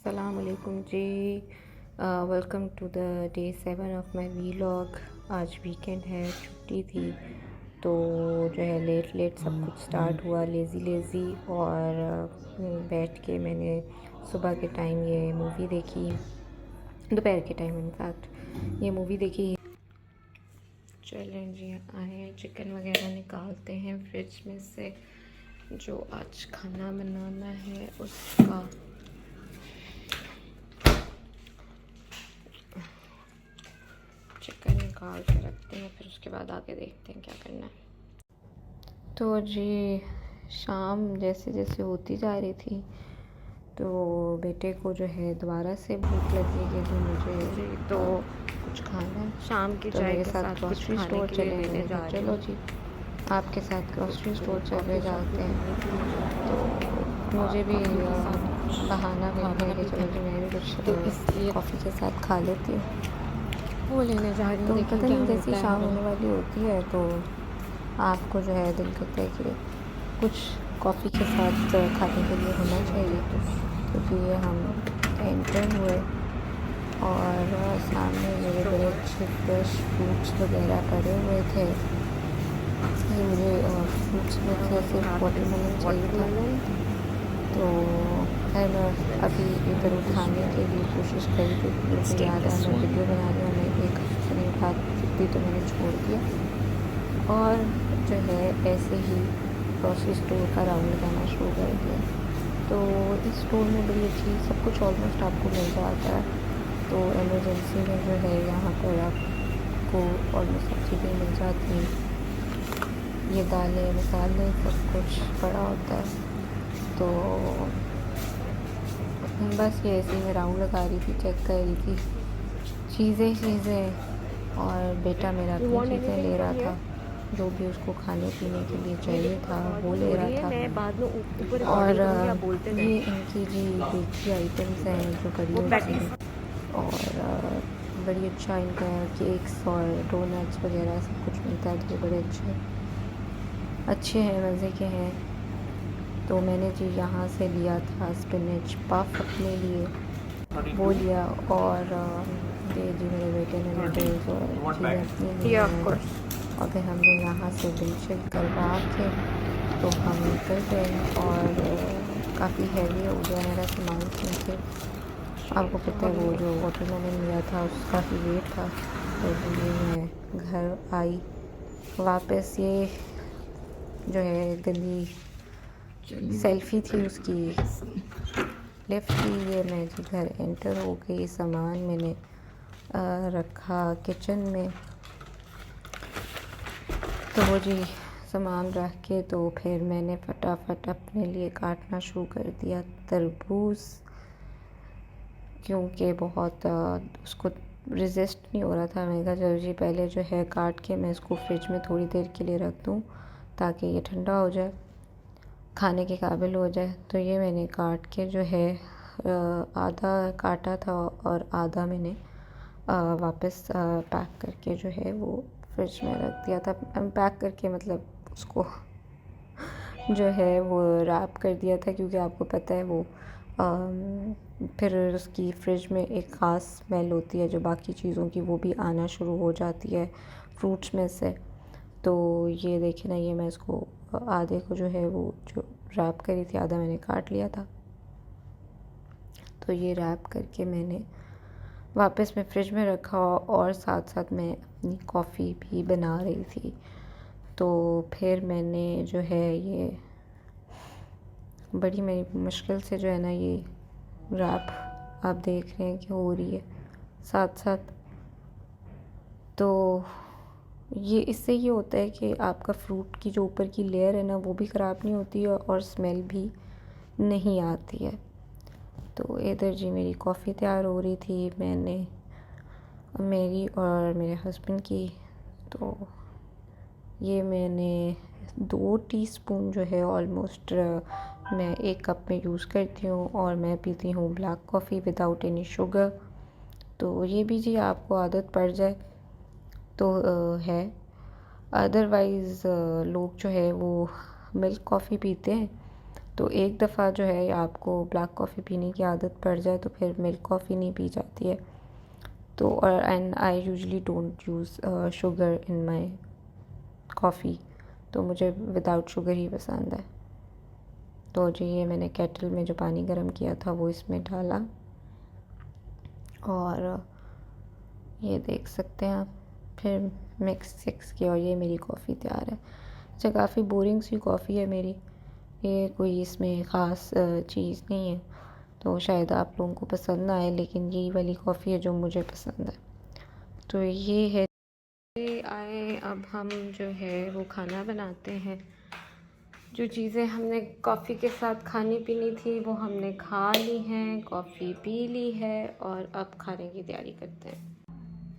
अस्सलाम वालेकुम जी। Welcome to the day 7 of my vlog. आज वीकेंड है, छुट्टी थी तो जो है लेट लेट सब कुछ स्टार्ट हुआ, लेज़ी लेज़ी। और बैठ के मैंने सुबह के टाइम ये मूवी देखी, दोपहर के टाइम इनफैक्ट ये मूवी देखी। चलें जी, आए चिकन वगैरह निकालते हैं फ्रिज में से, जो आज खाना बनाना है उसका। चिकन निकाल के रखते हैं, फिर उसके बाद आके देखते हैं क्या करना है। तो जी शाम जैसे जैसे होती जा रही थी तो बेटे को जो है दोबारा से भूख लगी कि जो मुझे तो कुछ खाना है। शाम की तो चाय मेरे के साथ साथ कुछ ग्रॉसरी खाने स्टोर के लिए चले, लेने मैंने जा कहा रही चलो हूँ। जी आपके साथ ग्रॉसरी स्टोर चले जाते हैं। तो मुझे भी बहाना मिल गया कि चलो जी मैं भी कुछ तो इसलिए कॉफ़ी के साथ खा लेती हूँ। वो लेने जा रही हूँ, तो देखें पता क्या नहीं जैसी होता शाम है। होने वाली होती है तो आपको जो है दिल करता है कि कुछ कॉफ़ी के साथ खाने के लिए होना चाहिए। तो फिर हम एंटर हुए और सामने मेरे बड़े अच्छे फ्रेश फ्रूट्स वगैरह पड़े हुए थे। ये मुझे फ्रूट्स में से सिर्फ वाटरमेलन चाहिए था, तो खैर मैं अभी इधर उठाने के लिए कोशिश करी थी, मुझे याद आया मैं वीडियो बना रही हूँ, मैं एक हफ्ते बाद थी तो मैंने छोड़ दिया। और जो है ऐसे ही ग्रॉसरी स्टोर का राउंड लगाना शुरू कर दिया। तो इस स्टोर में बड़ी अच्छी सब कुछ ऑलमोस्ट आपको मिल जाता है। तो एमरजेंसी में जो है यहाँ पर आपको ऑलमोस्ट सब चीज़ें मिल जाती हैं, ये दालें मसाले सब कुछ पड़ा होता है। तो बस ये ऐसे ही मैं राउंड लगा रही थी, चेक कर रही थी चीज़ें। और बेटा मेरा अपनी चीज़ें ले रहा था, जो भी उसको खाने पीने के लिए चाहिए था वो ले रहा था। और ये इनकी जी बेकरी आइटम्स हैं जो बड़ी होती हैं, और बड़ी अच्छा इनका केक्स और डोनट्स वगैरह सब कुछ मिलता है, तो बड़े अच्छे हैं, मज़े के हैं। तो मैंने जी यहाँ से लिया था स्पिनच पफ अपने लिए, वो लिया। और ये जी मेरे बेटे ने नूडल्स और चीज़ें अपनी ली हैं। और फिर हमने यहाँ से बिल शिल करवा के तो हम निकल गए। और काफ़ी हैवी हो गया मेरा सामान, क्योंकि आपको पता है वो जो वाटरमेलन लिया था उसका ही वेट था। तो ये मैं घर आई वापस, ये जो है गंदी सेल्फ़ी थी उसकी लिफ्ट की। ये मैं जी घर एंटर हो गई, सामान मैंने रखा किचन में। तो वो जी सामान रख के तो फिर मैंने फटाफट अपने लिए काटना शुरू कर दिया तरबूज, क्योंकि बहुत उसको रेजिस्ट नहीं हो रहा था। मैंने कहा चलो जी पहले जो है काट के मैं इसको फ्रिज में थोड़ी देर के लिए रख दूँ ताकि ये ठंडा हो जाए, खाने के काबिल हो जाए। तो ये मैंने काट के जो है आधा काटा था और आधा मैंने वापस पैक करके जो है वो फ्रिज में रख दिया था। पैक करके मतलब उसको जो है वो रैप कर दिया था, क्योंकि आपको पता है वो फिर उसकी फ्रिज में एक ख़ास स्मेल होती है जो बाकी चीज़ों की वो भी आना शुरू हो जाती है फ्रूट्स में से। तो ये देखिए ना, ये मैं इसको आधे को जो है वो जो रैप करी थी आधा मैंने काट लिया था। तो ये रैप करके मैंने वापस मैं फ्रिज में रखा, और साथ साथ मैं अपनी कॉफ़ी भी बना रही थी। तो फिर मैंने जो है ये बड़ी मेरी मुश्किल से जो है ना ये रैप आप देख रहे हैं कि हो रही है साथ साथ। तो ये इससे ये होता है कि आपका फ्रूट की जो ऊपर की लेयर है ना वो भी ख़राब नहीं होती है और स्मेल भी नहीं आती है। तो इधर जी मेरी कॉफ़ी तैयार हो रही थी, मैंने मेरी और मेरे हस्बैंड की। तो ये मैंने 2 टीस्पून जो है ऑलमोस्ट मैं एक कप में यूज़ करती हूँ, और मैं पीती हूँ black coffee without any sugar. तो ये भी जी आपको आदत पड़ जाए तो है, अदरवाइज़ लोग जो है वो मिल्क कॉफ़ी पीते हैं, तो एक दफ़ा जो है आपको ब्लैक कॉफ़ी पीने की आदत पड़ जाए तो फिर मिल्क कॉफ़ी नहीं पी जाती है। तो और and I usually don't use sugar in my coffee, तो मुझे विदाउट शुगर ही पसंद है। तो जी ये मैंने केटल में जो पानी गर्म किया था वो इसमें डाला और ये देख सकते हैं आप, फिर मिक्स किया और ये मेरी कॉफ़ी तैयार है। अच्छा, काफ़ी बोरिंग सी कॉफ़ी है मेरी, ये कोई इसमें ख़ास चीज़ नहीं है, तो शायद आप लोगों को पसंद ना आए, लेकिन यही वाली कॉफ़ी है जो मुझे पसंद है। तो ये है आए, अब हम जो है वो खाना बनाते हैं। जो चीज़ें हमने कॉफ़ी के साथ खानी पीनी थी वो हमने खा ली हैं, कॉफ़ी पी ली है और अब खाने की तैयारी करते हैं।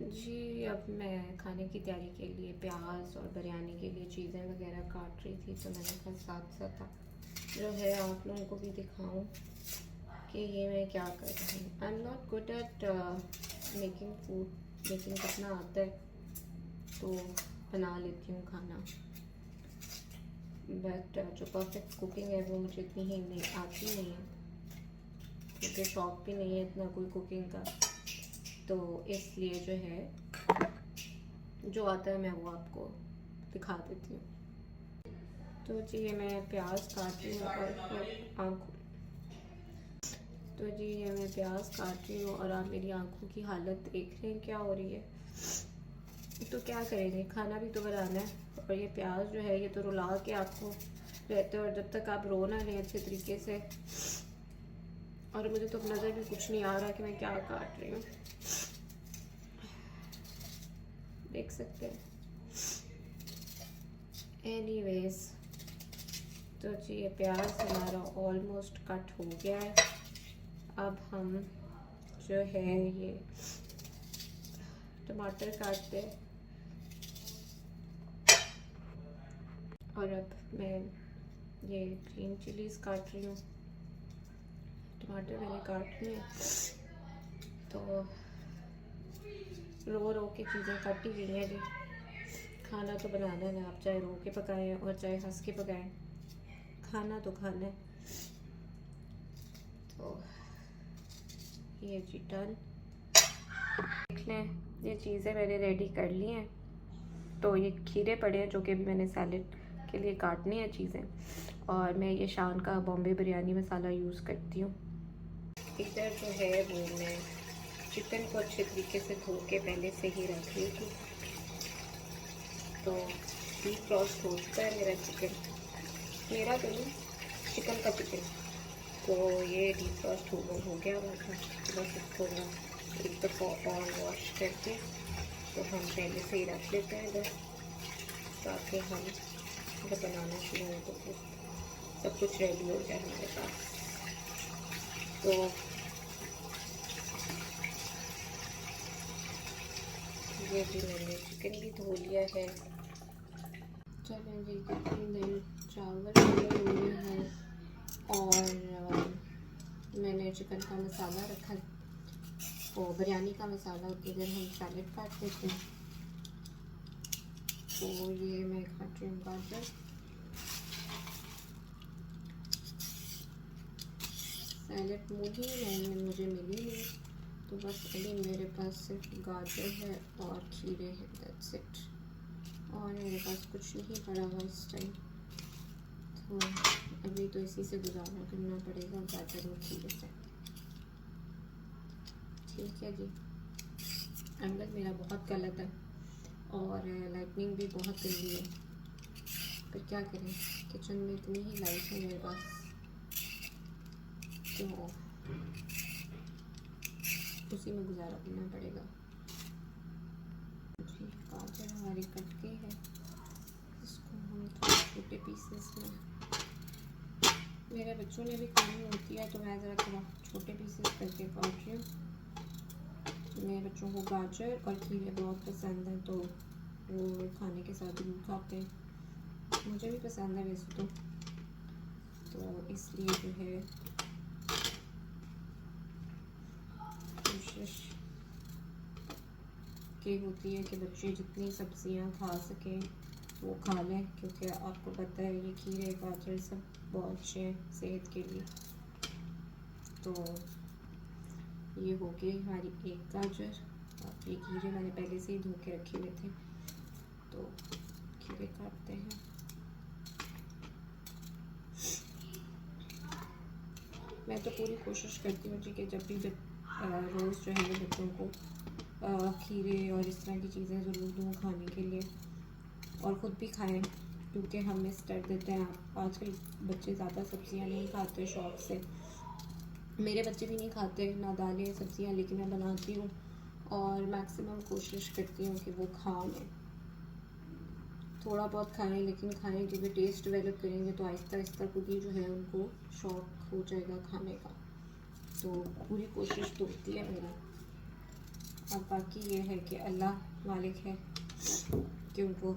जी अब मैं खाने की तैयारी के लिए प्याज और बिरयानी के लिए चीज़ें वगैरह काट रही थी, तो मैंने कहा साथ साथ जो है आप लोगों को भी दिखाऊं कि ये मैं क्या कर रही हूँ। I am not good at making food, लेकिन कितना आता है तो बना लेती हूँ खाना, बट जो परफेक्ट कुकिंग है वो मुझे इतनी ही नहीं आती नहीं है, क्योंकि शौक भी नहीं है इतना कोई कुकिंग का, तो इसलिए जो है जो आता है मैं वो आपको दिखा देती हूँ। तो जी ये मैं प्याज काट रही हूँ और आँखों तो जी ये मैं प्याज काट रही हूँ और आप मेरी आँखों की हालत देख रहे हैं क्या हो रही है। तो क्या करेंगे, खाना भी तो बनाना है, और ये प्याज जो है ये तो रुला के आपको रहते हैं, और जब तक आप रो ना लें अच्छे तरीके से, और मुझे तो नज़र भी कुछ नहीं आ रहा कि मैं क्या काट रही हूँ, देख सकते हैं। एनीवेज, तो जी ये प्याज हमारा ऑलमोस्ट कट हो गया है। अब हम जो है ये टमाटर काटते हैं, और अब मैं ये ग्रीन चिलीज़ काट रही हूँ। टमाटर मैंने काट लिए, तो रो रो के चीज़ें काटी गई हैं जी। खाना तो बनाना है ना, आप चाहे रो के पकाएं और चाहे हंस के पकाएं, खाना तो खाना है। तो ये जी डन, देख लें ये चीज़ें मैंने रेडी कर ली हैं। तो ये खीरे पड़े हैं जो कि मैंने सैलेड के लिए काटनी है चीज़ें, और मैं ये शान का बॉम्बे बिरयानी मसाला यूज़ करती हूँ। इधर जो है वो मैं चिकन को अच्छे तरीके से धो के पहले से ही रख ली थी, तो डीप रोस्ट हो चुका है मेरा चिकन, मेरा तो नहीं चिकन का चिकन, तो ये डीप रोस्ट हो गया हुआ था। बस इसको एक दफ़ा और वॉश करके तो हम पहले से ही रख लेते हैं इधर, ताकि हम जब बनाना शुरू हो तो फिर सब कुछ रेडी हो जाए हमारे पास। तो ये भी मैंने चिकन भी धो लिया है। चलें जी, कितनी देर चावल बने हुए हैं और मैंने चिकन का मसाला रखा, और बिरयानी का मसाला, इधर हम सैलेड काट देते हैं। तो ये मैं काट रही हूँ गाजर, सैलेड मुझे मिली नहीं, तो बस अभी मेरे पास सिर्फ गाजर है और खीरे हैं, दैट्स इट, और मेरे पास कुछ नहीं पड़ा हुआ इस टाइम, तो अभी तो इसी से गुजारा करना पड़ेगा, गाजर और खीरे से। ठीक है जी, एंगल मेरा बहुत गलत है और लाइटनिंग भी बहुत गंदी है, पर क्या करें, किचन में इतनी ही लाइट है मेरे पास, तो उसी में गुजारा करना पड़ेगा। जी गाजर हमारी कट गई है, इसको हम थोड़े छोटे पीसेस में, मेरे बच्चों ने भी खानी होती है तो मैं ज़रा थोड़ा छोटे पीसेस करके काट रही हूँ। मेरे बच्चों को गाजर और खीरे बहुत पसंद है, तो वो खाने के साथ भी खाते हैं, मुझे भी पसंद है वैसे तो इसलिए जो है कोशिश ये होती है कि बच्चे जितनी सब्जियां खा सकें वो खा लें, क्योंकि आपको पता है ये खीरे गाजर सब बहुत अच्छे हैं सेहत के लिए। तो ये हो गई हमारी एक गाजर, और ये खीरे मैंने पहले से ही धो के रखे हुए थे, तो खीरे काटते हैं। मैं तो पूरी कोशिश करती हूँ जी कि जब रोज़ जो है बच्चों को खीरे और इस तरह की चीज़ें ज़रूर दूँ खाने के लिए, और ख़ुद भी खाएं, क्योंकि हम मिस कर देते हैं। आजकल बच्चे ज़्यादा सब्ज़ियाँ नहीं खाते शौक़ से, मेरे बच्चे भी नहीं खाते ना दालें सब्ज़ियाँ, लेकिन मैं बनाती हूँ और मैक्सिमम कोशिश करती हूँ कि वो खाएं, थोड़ा बहुत खाएं, लेकिन खाएं, क्योंकि टेस्ट डेवलप करेंगे तो आहिस्ता आहिस्ता खुद ही जो है उनको शौक़ हो जाएगा खाने का। तो पूरी कोशिश तो होती है मेरी। अब बाकी ये है कि अल्लाह मालिक है कि उनको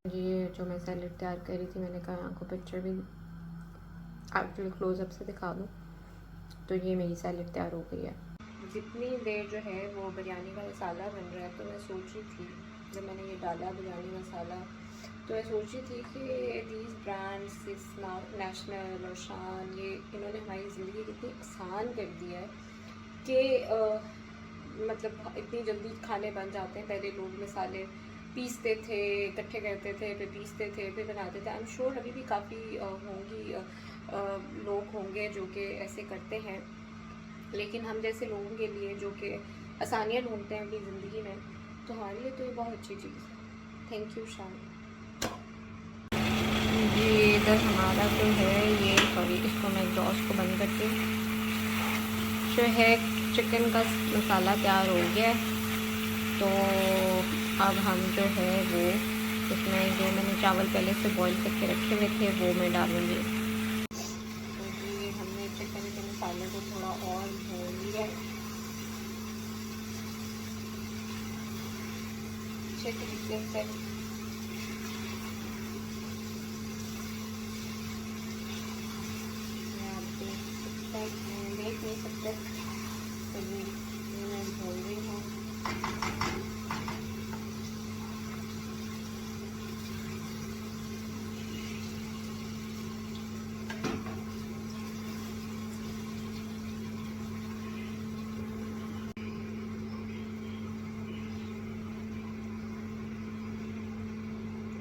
ये जो मैं सैलेड तैयार कर रही थी, मैंने कहा आपको पिक्चर भी एक्चुअली क्लोज़अप से दिखा दूँ। तो ये मेरी सैलेड तैयार हो गई है। जितनी देर जो है वो बिरयानी का मसाला बन रहा है, तो मैं सोच रही थी जब मैंने ये डाला बिरयानी मसाला, तो मैं सोच रही थी कि दीज ब्रांड्स, इस नेशनल और शान, ये इन्होंने हमारी ज़िंदगी कितनी आसान कर दी है कि मतलब इतनी जल्दी खाने बन जाते हैं। पहले लोग मसाले पीसते थे, इकट्ठे करते थे, फिर पीसते थे, फिर बनाते थे। आई एम श्योर अभी भी काफ़ी लोग होंगे जो कि ऐसे करते हैं, लेकिन हम जैसे लोगों के लिए जो कि आसानियाँ ढूंढते हैं अपनी ज़िंदगी में, तो हमारे लिए तो ये बहुत अच्छी चीज़ है। थैंक यू शान जी। इधर हमारा जो है ये, सॉरी इसको मैं एग्जॉस्ट को बंद करती हूँ, जो है चिकन का मसाला तैयार हो गया है। तो अब हम जो है वो इसमें जो मैंने चावल पहले से बॉईल करके रखे हुए थे वो मैं डालूँगी। तो जी हमने चिकन के मसाले को थोड़ा और भून लिया, अच्छे तरीके से। आप देख नहीं सकते, तो ये मैं भून रही हूँ।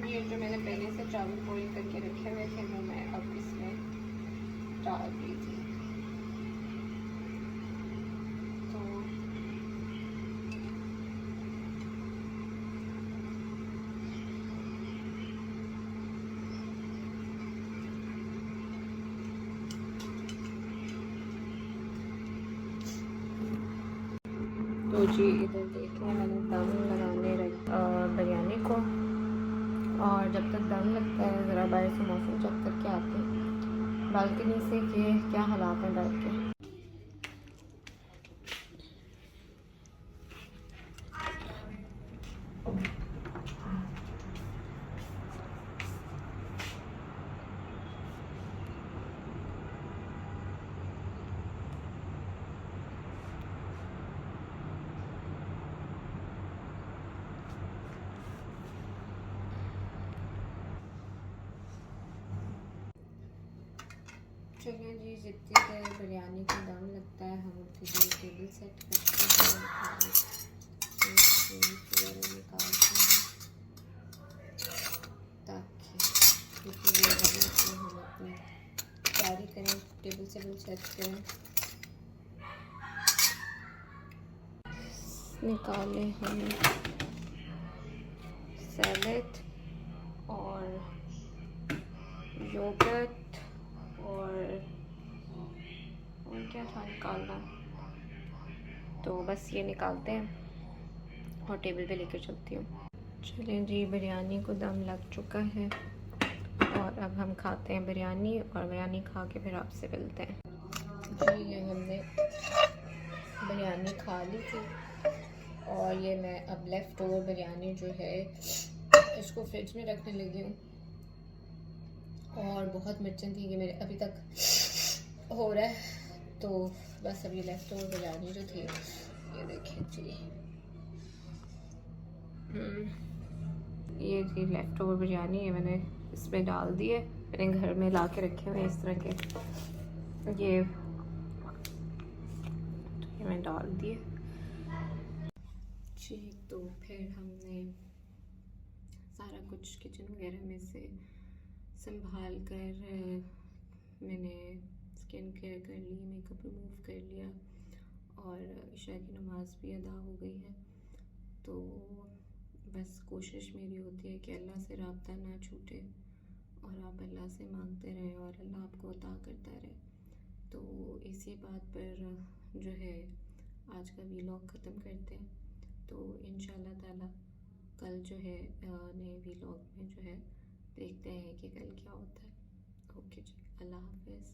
ये जो मैंने पहले से चावल बॉईल करके रखे हुए थे वो मैं अब इसमें डाल दी थी। तो जी इधर देखिए मैंने दम लगाने बिरयानी को, और जब तक दम लगता है ज़रा बाहर से मौसम चेक करके आते हैं बालकनी से कि क्या हालात हैं बैठ के। चलिए जी, जितनी देर बिरयानी को दम लगता है हम उतनी देर टेबल सेट करते हैं और निकालते हैं, ताकि जितनी देर लगे हम अपनी तैयारी करें, टेबल सेट करें। निकालें हम सैलेड और योगर्ट और क्या था निकालना, तो बस ये निकालते हैं और टेबल पे लेकर चलती हूँ। चलें जी, बिरयानी को दम लग चुका है और अब हम खाते हैं बिरयानी, और बिरयानी खा के फिर आपसे मिलते हैं। जी ये हमने बिरयानी खा ली थी, और ये मैं अब लेफ़्ट ओवर बिरयानी जो है इसको फ्रिज में रखने लगी हूँ। और बहुत मिर्चें थी कि मेरे अभी तक हो रहा है, तो बस अभी लेफ़्ट ओवर बिरयानी जो थी ये देखिए जी, ये जी लेफ्ट ओवर बिरयानी है, मैंने इसमें डाल दी है। मैंने घर में ला के रखे हुए इस तरह के, ये मैं डाल दिए जी। तो फिर हमने सारा कुछ किचन वगैरह में से संभाल कर मैंने स्किन केयर कर ली, मेकअप रिमूव कर लिया और ईशा की नमाज़ भी अदा हो गई है। तो बस कोशिश मेरी होती है कि अल्लाह से राब्ता ना छूटे और आप अल्लाह से मांगते रहें और अल्लाह आपको अता करता रहे। तो इसी बात पर जो है आज का वीलॉग ख़त्म करते हैं। तो इंशाल्लाह ताला कल जो है नए वीलॉग में जो है देखते हैं कि कल क्या होता है। ओके जी, अल्लाह हाफ़िज़।